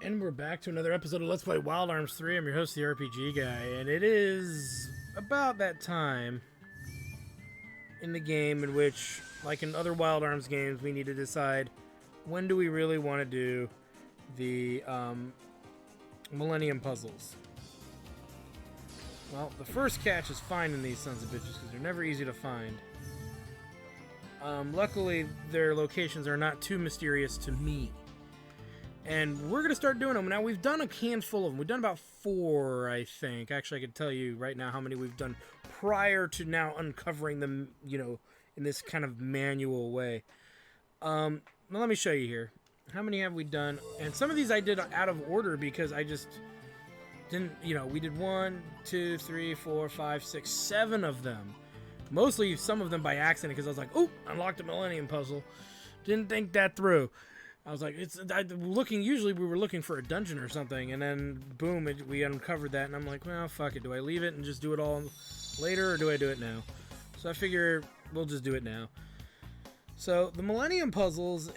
And we're back to another episode of Let's Play Wild Arms 3. I'm your host, the RPG Guy, and it is about that time in the game in which, like in other Wild Arms games, we need to decide when do we really want to do the Millennium puzzles. Well, the first catch is finding these sons of bitches because they're never easy to find. Luckily, their locations are not too mysterious to me. And we're going to start doing them. Now, we've done a handful of them. We've done about 4, I think. Actually, I could tell you right now how many we've done prior to now uncovering them, you know, in this kind of manual way. Well, let me show you here. How many have we done? And some of these I did out of order because I just didn't, you know, we did 1, 2, 3, 4, 5, 6, 7 of them. Mostly some of them by accident because I was like, oh, unlocked a Millennium puzzle. Didn't think that through. I was like, usually we were looking for a dungeon or something, and then boom, we uncovered that, and I'm like, well, fuck it. Do I leave it and just do it all later, or do I do it now? So I figure we'll just do it now. So the Millennium puzzles,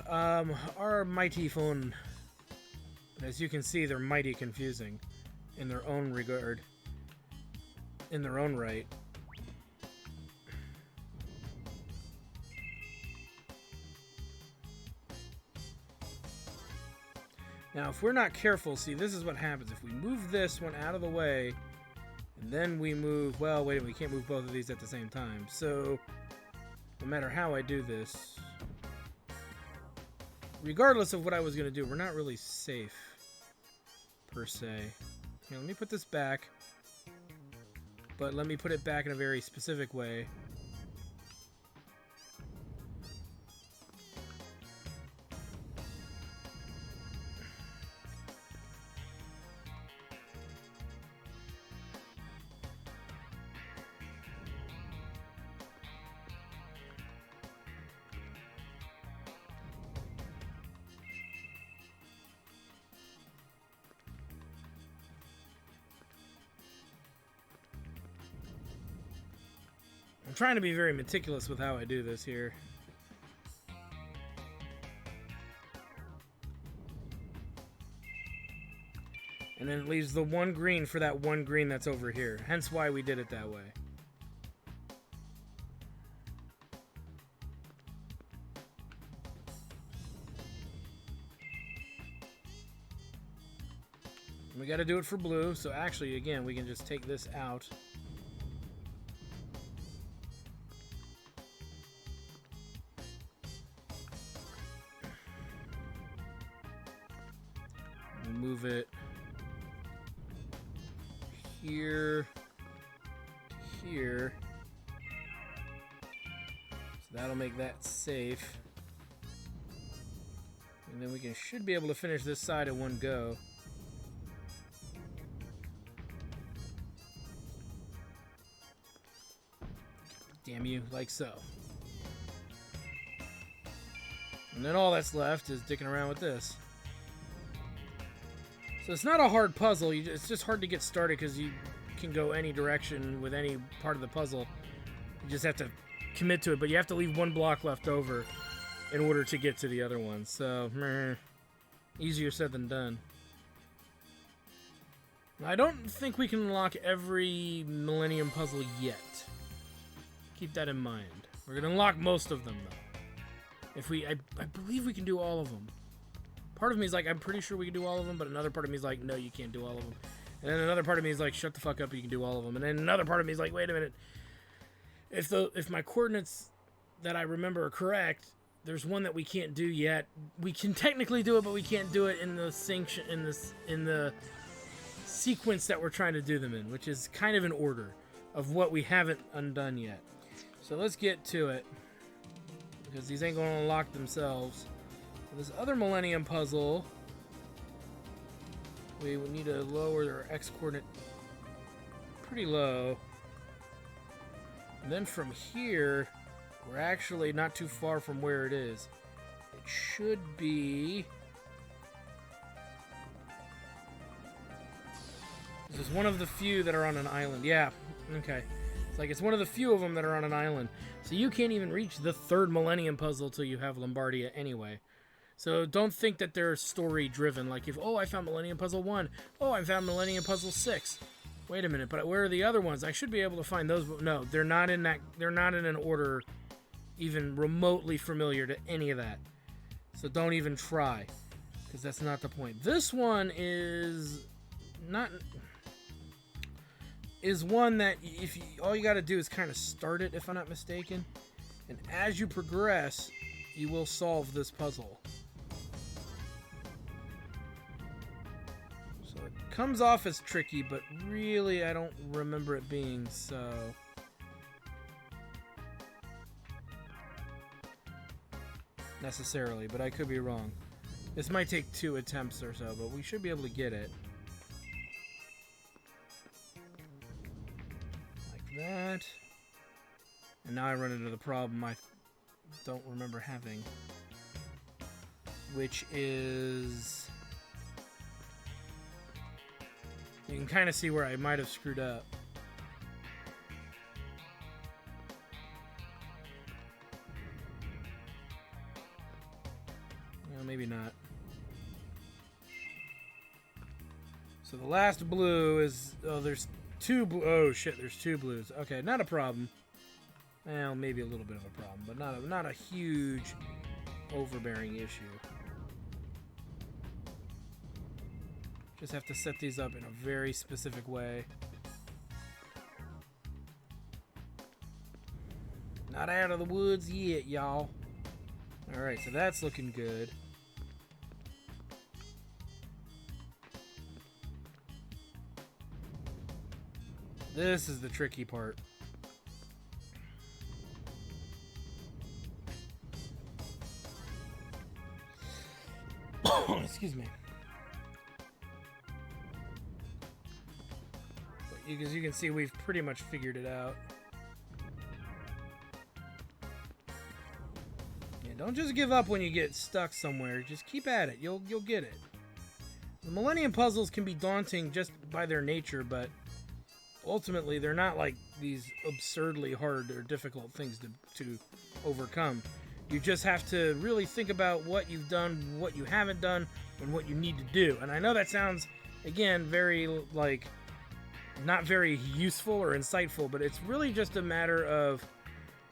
are mighty fun. But as you can see, they're mighty confusing in their own regard, in their own right. Now, if we're not careful, see, this is what happens. If we move this one out of the way, and then we move... Well, wait a minute, we can't move both of these at the same time. So, no matter how I do this, regardless of what I was going to do, we're not really safe, per se. Here, let me put this back. But let me put it back in a very specific way. I'm trying to be very meticulous with how I do this here. And then it leaves the one green for that one green that's over here. Hence why we did it that way. And we got to do it for blue, so actually, again, we can just take this out. Move it here, here. So that'll make that safe. And then we should be able to finish this side in one go. Damn you, like so. And then all that's left is dicking around with this. So it's not a hard puzzle, it's just hard to get started because you can go any direction with any part of the puzzle. You just have to commit to it, but you have to leave one block left over in order to get to the other one. So, easier said than done. I don't think we can unlock every Millennium puzzle yet. Keep that in mind. We're going to unlock most of them, though. I believe we can do all of them. Part of me is like, I'm pretty sure we can do all of them, but another part of me is like, no, you can't do all of them. And then another part of me is like, shut the fuck up, you can do all of them. And then another part of me is like, wait a minute. If my coordinates that I remember are correct, there's one that we can't do yet. We can technically do it, but we can't do it in the sequence that we're trying to do them in, which is kind of an order of what we haven't undone yet. So let's get to it, because these ain't going to unlock themselves. This other Millennium puzzle, we would need to lower our x-coordinate pretty low. And then from here, we're actually not too far from where it is. It should be... This is one of the few that are on an island. Yeah, okay. It's one of the few of them that are on an island. So you can't even reach the third Millennium puzzle till you have Lombardia anyway. So don't think that they're story driven. Like if, oh, I found Millennium Puzzle 1. Oh, I found Millennium Puzzle 6. Wait a minute, but where are the other ones? I should be able to find those. But no, they're not in that. They're not in an order even remotely familiar to any of that. So don't even try, because that's not the point. This one is not. Is one that if you, all you got to do is kind of start it, if I'm not mistaken, and as you progress, you will solve this puzzle. So it comes off as tricky, but really I don't remember it being so. Necessarily, but I could be wrong. This might take 2 attempts or so, but we should be able to get it. Like that. And now I run into the problem I don't remember having, which is, you can kind of see where I might have screwed up. Well, maybe not. So the last blue is, oh, there's 2 blue. Oh shit, there's 2 blues. Okay, not a problem. Well, maybe a little bit of a problem, but not a huge overbearing issue. Just have to set these up in a very specific way. Not out of the woods yet, y'all. Alright, so that's looking good. This is the tricky part. Excuse me. But as you can see, we've pretty much figured it out. Yeah, don't just give up when you get stuck somewhere. Just keep at it. You'll get it. The Millennium puzzles can be daunting just by their nature, but ultimately they're not like these absurdly hard or difficult things to overcome. You just have to really think about what you've done, what you haven't done, and what you need to do. And I know that sounds, again, very, like, not very useful or insightful, but it's really just a matter of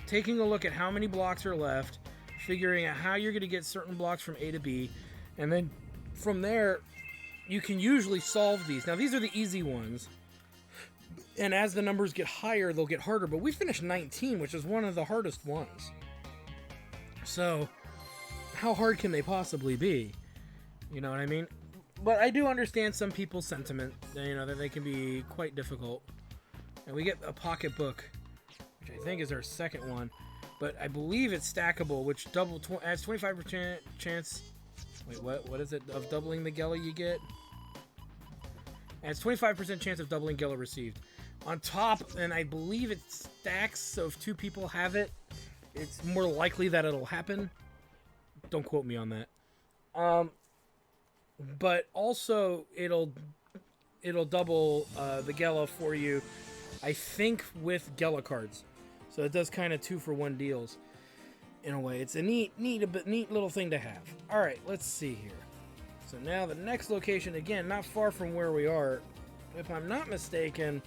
taking a look at how many blocks are left, figuring out how you're going to get certain blocks from A to B, and then from there, you can usually solve these. Now, these are the easy ones, and as the numbers get higher, they'll get harder, but we finished 19, which is one of the hardest ones. So, how hard can they possibly be? You know what I mean? But I do understand some people's sentiment, you know, that they can be quite difficult. And we get a pocketbook, which I think is our second one. But I believe it's stackable, which adds 25% chance... Wait, what is it? Of doubling the Gela you get? Adds 25% chance of doubling Gela received. On top, and I believe it stacks, so if 2 people have it, it's more likely that it'll happen. Don't quote me on that. But also, it'll double the Gela for you, I think, with Gela cards. So it does kind of 2-for-1 deals, in a way. It's a neat little thing to have. All right, let's see here. So now the next location, again, not far from where we are. If I'm not mistaken,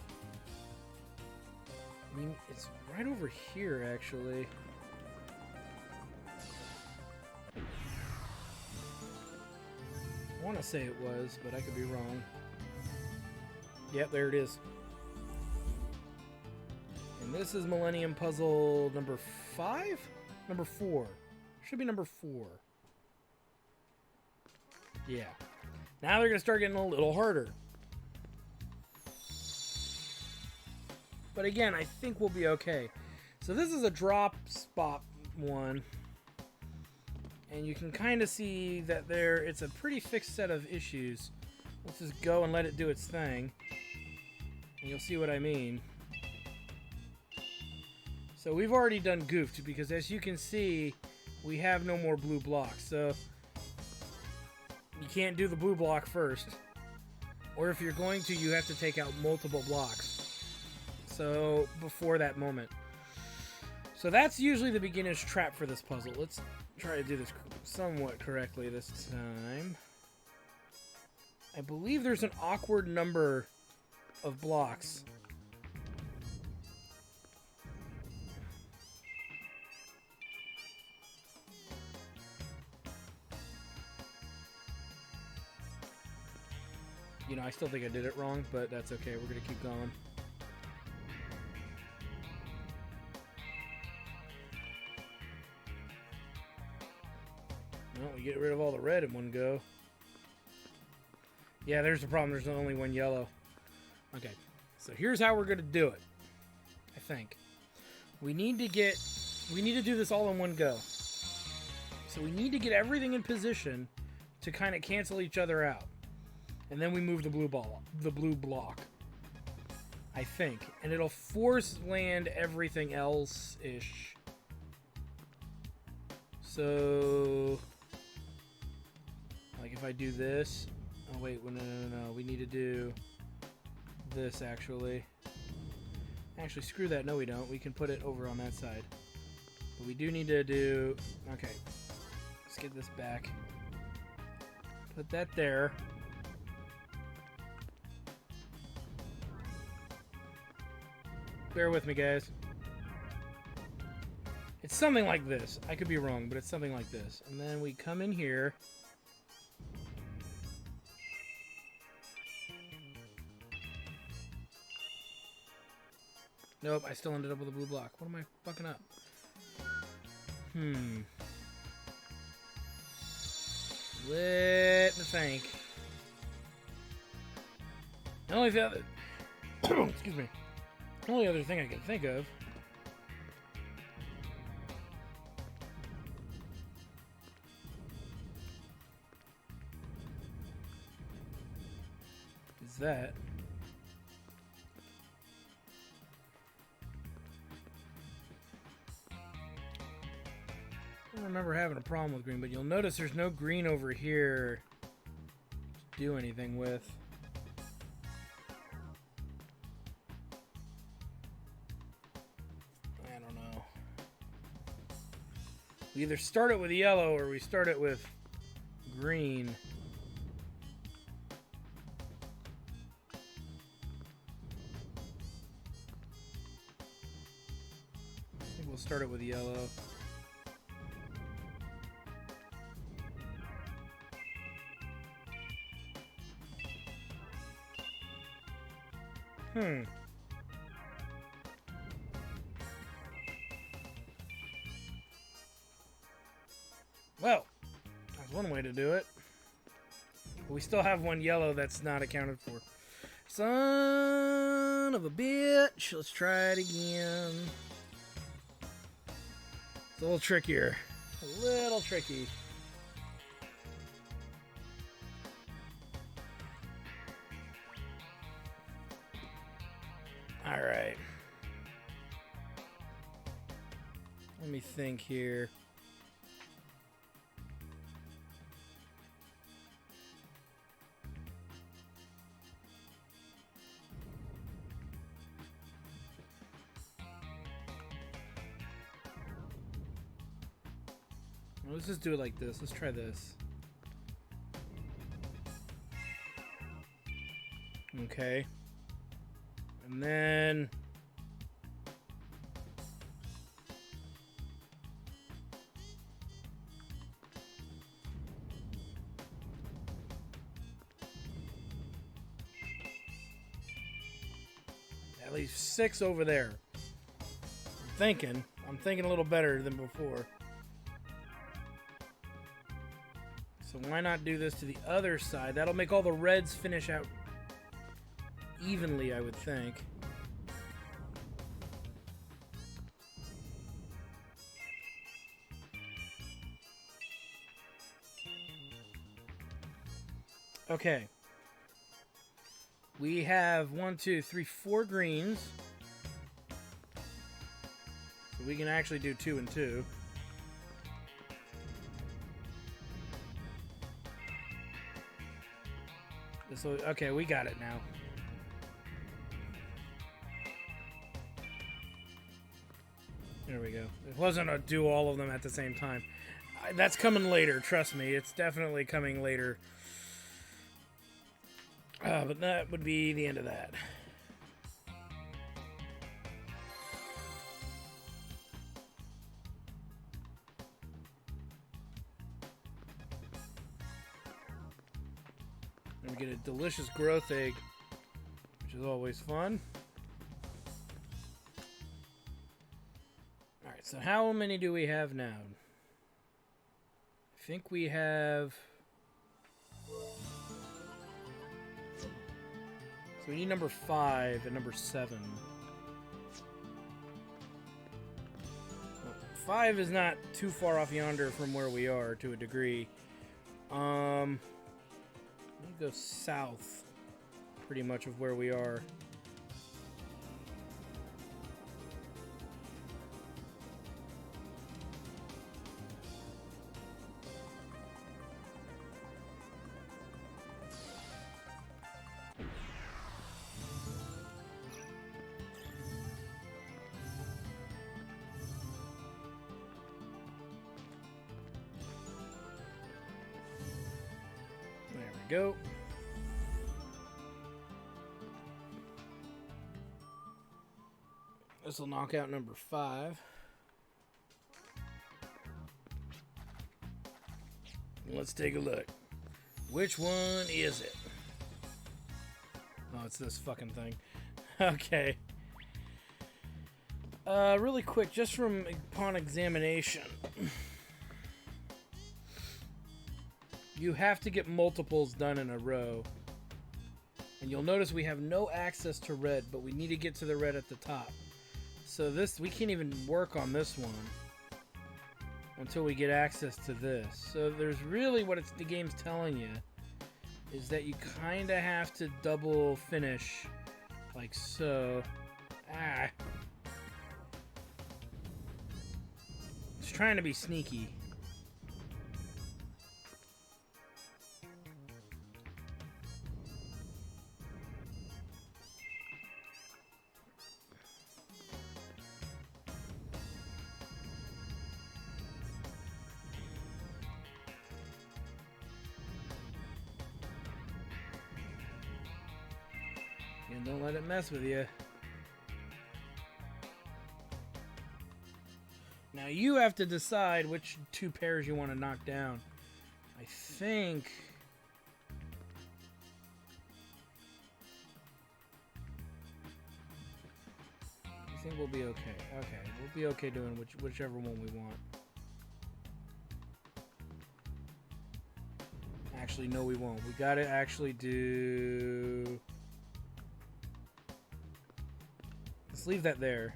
I mean, it's right over here, actually. I want to say it was, but I could be wrong. Yep, there it is. And this is Millennium Puzzle number 5? Number 4. Should be number 4. Yeah. Now they're going to start getting a little harder. But again, I think we'll be okay. So this is a drop spot one. And you can kind of see that it's a pretty fixed set of issues. Let's just go and let it do its thing. And you'll see what I mean. So we've already done goofed, because as you can see, we have no more blue blocks. So you can't do the blue block first. Or if you're going to, you have to take out multiple blocks. So before that moment. So that's usually the beginner's trap for this puzzle. Let's try to do this somewhat correctly this time. I believe there's an awkward number of blocks. You know, I still think I did it wrong, but that's okay. We're going to keep going. Well, we get rid of all the red in one go. Yeah, there's the problem. There's only one yellow. Okay, so here's how we're going to do it, I think. We need to do this all in one go. So we need to get everything in position to kind of cancel each other out. And then we move the blue block, I think. And it'll force land everything else-ish. So, like if I do this, oh wait, no, we need to do this actually. Actually, screw that, no we don't. We can put it over on that side. But we do need to do, okay, let's get this back. Put that there. Bear with me, guys. It's something like this. I could be wrong, but it's something like this. And then we come in here. Nope, I still ended up with a blue block. What am I fucking up? Let me think. The only other... Excuse me. The only other thing I can think of is that I don't remember having a problem with green, but you'll notice there's no green over here to do anything with. We either start it with yellow or we start it with green. I think we'll start it with yellow. Well, that's one way to do it. But we still have one yellow that's not accounted for. Son of a bitch. Let's try it again. It's a little trickier. A little tricky. Alright. Let me think here. Let's just do it like this. Let's try this. Okay. And then... at least 6 over there. I'm thinking a little better than before. So why not do this to the other side? That'll make all the reds finish out evenly, I would think. Okay. We have 1, 2, 3, 4 greens. So we can actually do 2 and 2. So, okay, we got it now. There we go. It wasn't to do all of them at the same time. That's coming later, trust me. It's definitely coming later. But that would be the end of that. And we get a delicious growth egg, which is always fun. Alright, so how many do we have now? I think we have... So we need number 5 and number 7. Well, 5 is not too far off yonder from where we are to a degree. Let me go south pretty much of where we are. Go. This will knock out number 5. Let's take a look. Which one is it? Oh, it's this fucking thing. Okay. Really quick, just from upon examination. You have to get multiples done in a row. And you'll notice we have no access to red, but we need to get to the red at the top. So this, we can't even work on this one until we get access to this. So there's really what the game's telling you is that you kind of have to double finish like so. It's trying to be sneaky. And don't let it mess with you. Now you have to decide which 2 pairs you want to knock down. I think we'll be okay. Okay, we'll be okay doing whichever one we want. Actually, no, we won't. We gotta actually do... Let's leave that there.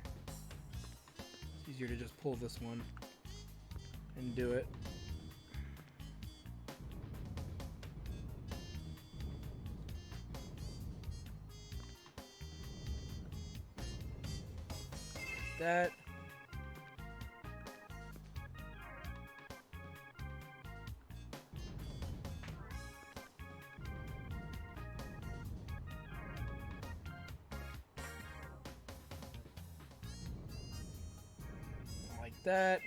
It's easier to just pull this one and do it. That. Like that.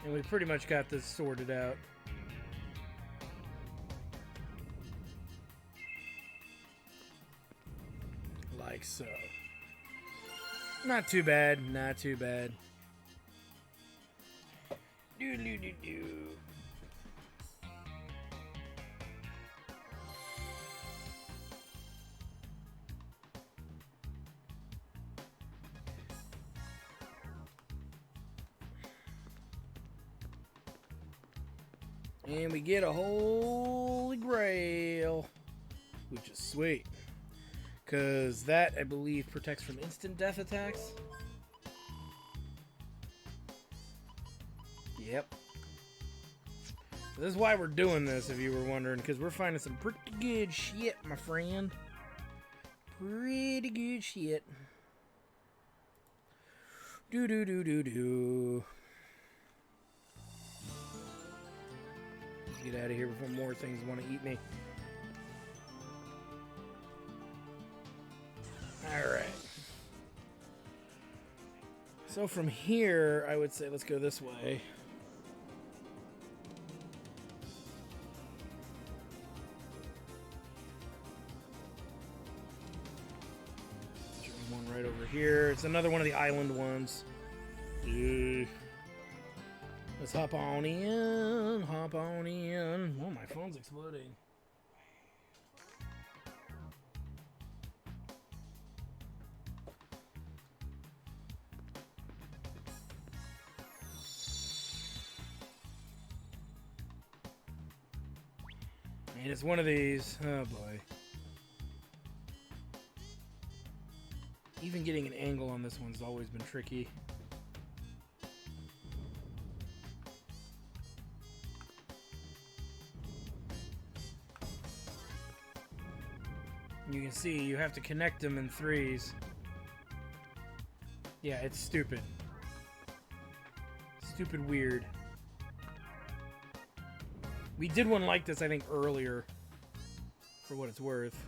And we pretty much got this sorted out. Like so. Not too bad, not too bad. Do. And we get a Holy Grail, which is sweet. Because that, I believe, protects from instant death attacks. Yep. So this is why we're doing this, if you were wondering. Because we're finding some pretty good shit, my friend. Pretty good shit. Do. Let's get out of here before more things want to eat me. Alright. So from here, I would say let's go this way. There's one right over here. It's another one of the island ones. Let's hop on in. Hop on in. Oh, my phone's exploding. And it's one of these. Oh boy. Even getting an angle on this one's always been tricky. You can see you have to connect them in threes. Yeah, it's stupid. Stupid weird. We did one like this, I think, earlier, for what it's worth.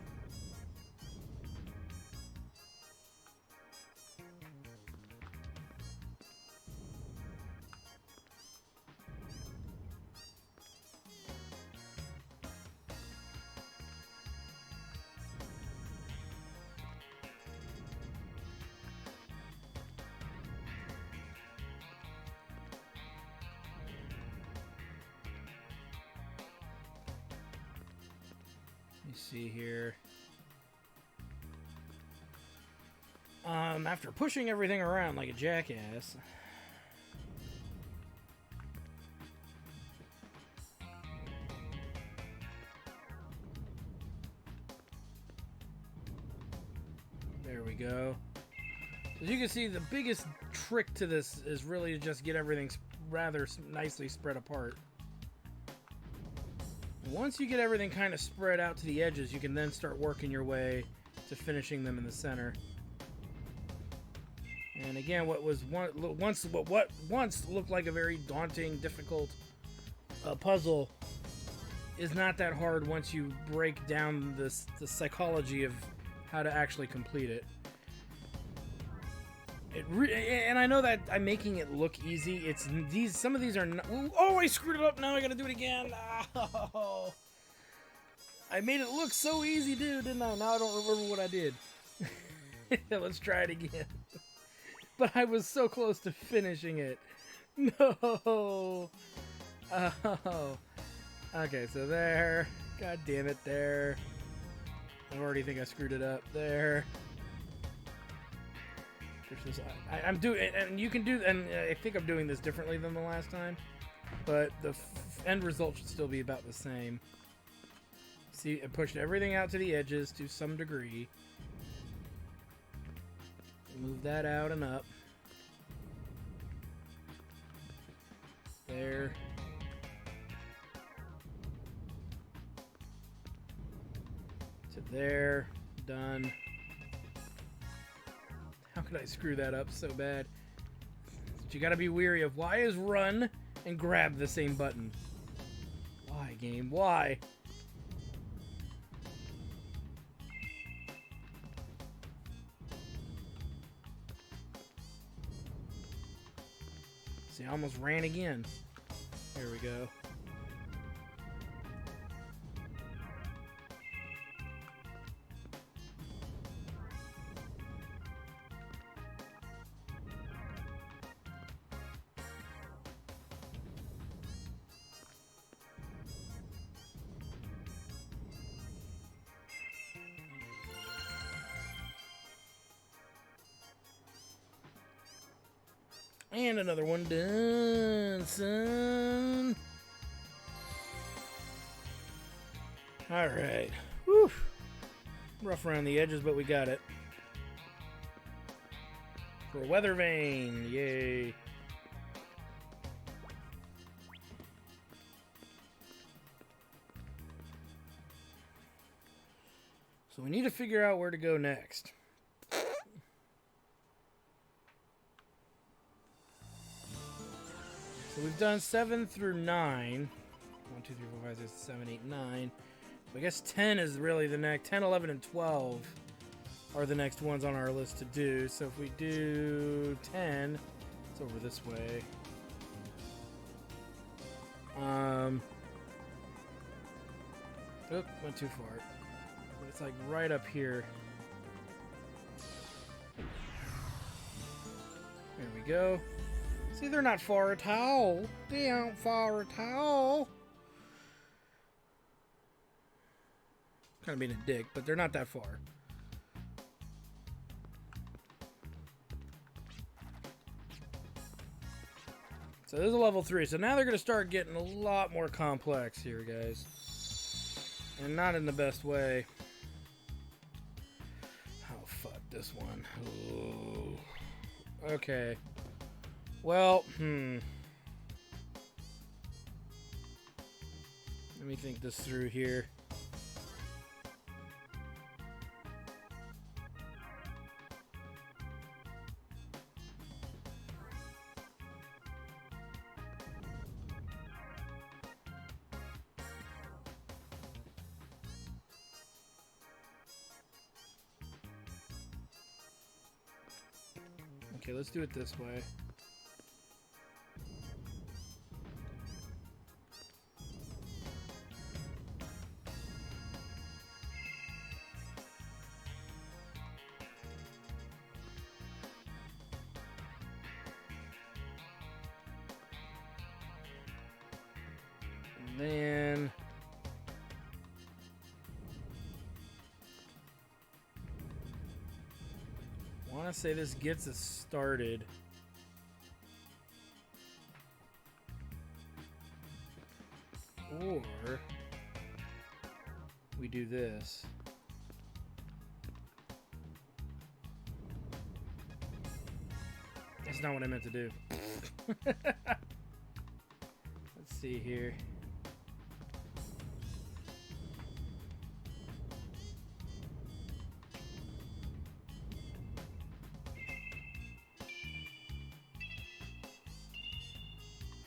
Let me see here. After pushing everything around like a jackass. There we go. As you can see, the biggest trick to this is really to just get everything rather nicely spread apart. Once you get everything kind of spread out to the edges, you can then start working your way to finishing them in the center. And again, what once looked like a very daunting, difficult puzzle is not that hard once you break down the psychology of how to actually complete it. And I know that I'm making it look easy. It's these. Some of these are not. Oh, I screwed it up. Now I gotta do it again. Oh, I made it look so easy, dude, didn't I? Now I don't remember what I did. Let's try it again. But I was so close to finishing it. No. Oh. Okay, so there. God damn it, there. I already think I screwed it up. There. I'm doing, and you can do, and I think I'm doing this differently than the last time, but the end result should still be about the same. See, I pushed everything out to the edges to some degree. Move that out and up. There. To there. Done. How could I screw that up so bad? But you gotta be weary of why is run and grab the same button? Why, game? Why? See, I almost ran again. There we go. And another one done, son. Alright. Whew. Rough around the edges, but we got it. For a weather vane. Yay. So we need to figure out where to go next. So we've done 7 through 9. 1, 2, 3, 4, 5, 6, 7, 8, 9. I guess 10 is really the next. 10, 11, and 12 are the next ones on our list to do. So if we do 10, it's over this way. Oop, went too far. But it's like right up here. There we go. See, they're not far at all. They aren't far at all. Kind of being a dick, but they're not that far. So this is a level 3. So now they're going to start getting a lot more complex here, guys. And not in the best way. Oh, fuck this one. Ooh. Okay. Well, Let me think this through here. Okay, let's do it this way. And then I want to say this gets us started. Or we do this. That's not what I meant to do. Let's see here.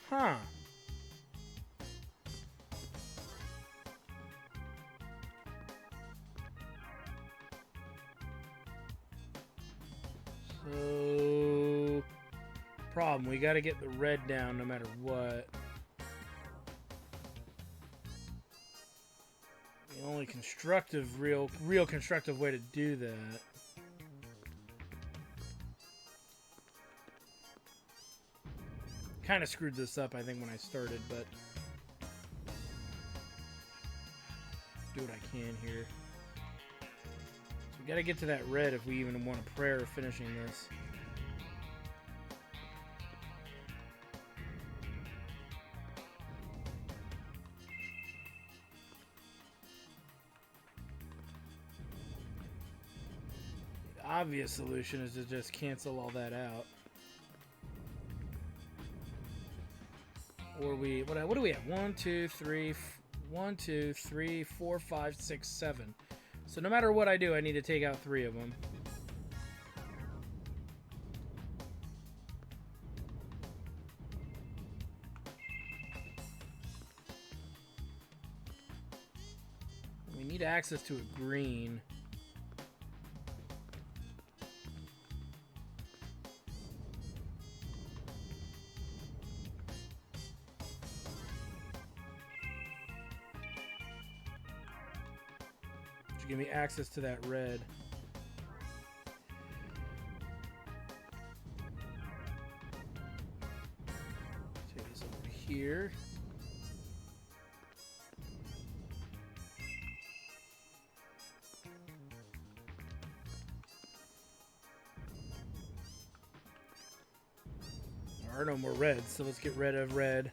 Huh. So, problem, we got to get the red down no matter what. The only constructive, real constructive way to do that. Kind of screwed this up, I think, when I started, but do what I can here. So we got to get to that red if we even want a prayer of finishing this. The obvious solution is to just cancel all that out. Or we, what do we have? 1, 2, 3, 4, 5, 6, 7. So no matter what I do, I need to take out 3 of them. We need access to a green. Give me access to that red. Take this over here. There are no more reds, so let's get rid of red.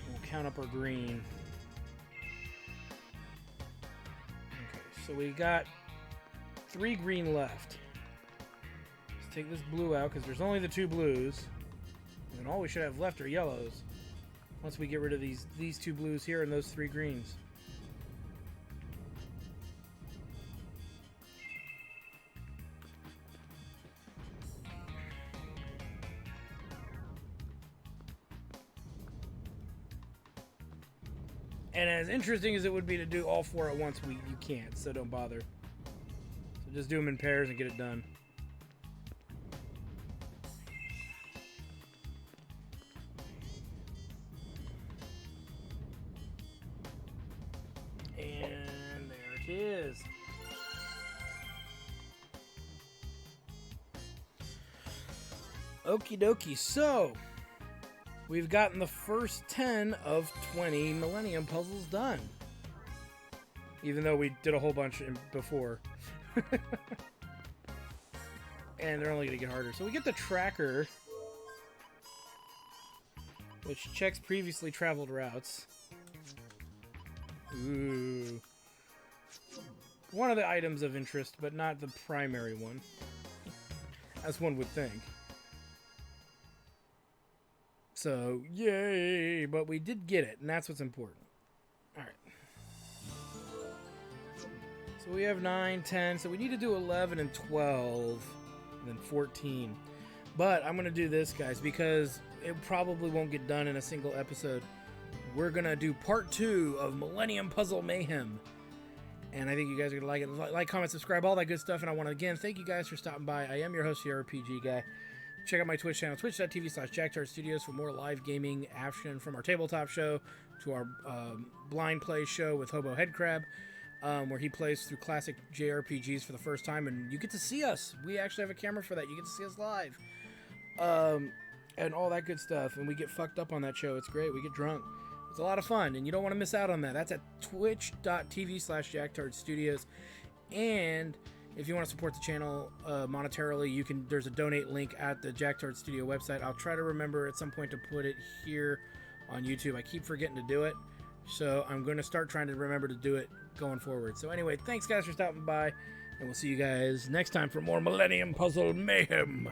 We'll count up our green. So we got 3 green left. Let's take this blue out because there's only the 2 blues. And all we should have left are yellows. Once we get rid of these 2 blues here and those 3 greens. And as interesting as it would be to do all 4 at once, you can't, so don't bother. So just do them in pairs and get it done. And there it is. Okie dokie, so we've gotten the first 10 of 20 Millennium puzzles done. Even though we did a whole bunch before. And they're only going to get harder. So we get the tracker, which checks previously traveled routes. Ooh. One of the items of interest, but not the primary one. As one would think. So, yay! But we did get it, and that's what's important. Alright. So we have 9, 10, so we need to do 11 and 12, and then 14. But I'm going to do this, guys, because it probably won't get done in a single episode. We're going to do part 2 of Millennium Puzzle Mayhem. And I think you guys are going to like it. Like, comment, subscribe, all that good stuff. And I want to, again, thank you guys for stopping by. I am your host, the RPG Guy. Check out my Twitch channel, twitch.tv/JackTartStudios for more live gaming action from our tabletop show to our blind play show with Hobo Headcrab, where he plays through classic JRPGs for the first time, and you get to see us. We actually have a camera for that. You get to see us live. And all that good stuff, and we get fucked up on that show. It's great. We get drunk. It's a lot of fun, and you don't want to miss out on that. That's at twitch.tv/JackTartStudios. And if you want to support the channel monetarily, there's a donate link at the Jacktard Studio website. I'll try to remember at some point to put it here on YouTube. I keep forgetting to do it, so I'm going to start trying to remember to do it going forward. So anyway, thanks guys for stopping by, and we'll see you guys next time for more Millennium Puzzle Mayhem.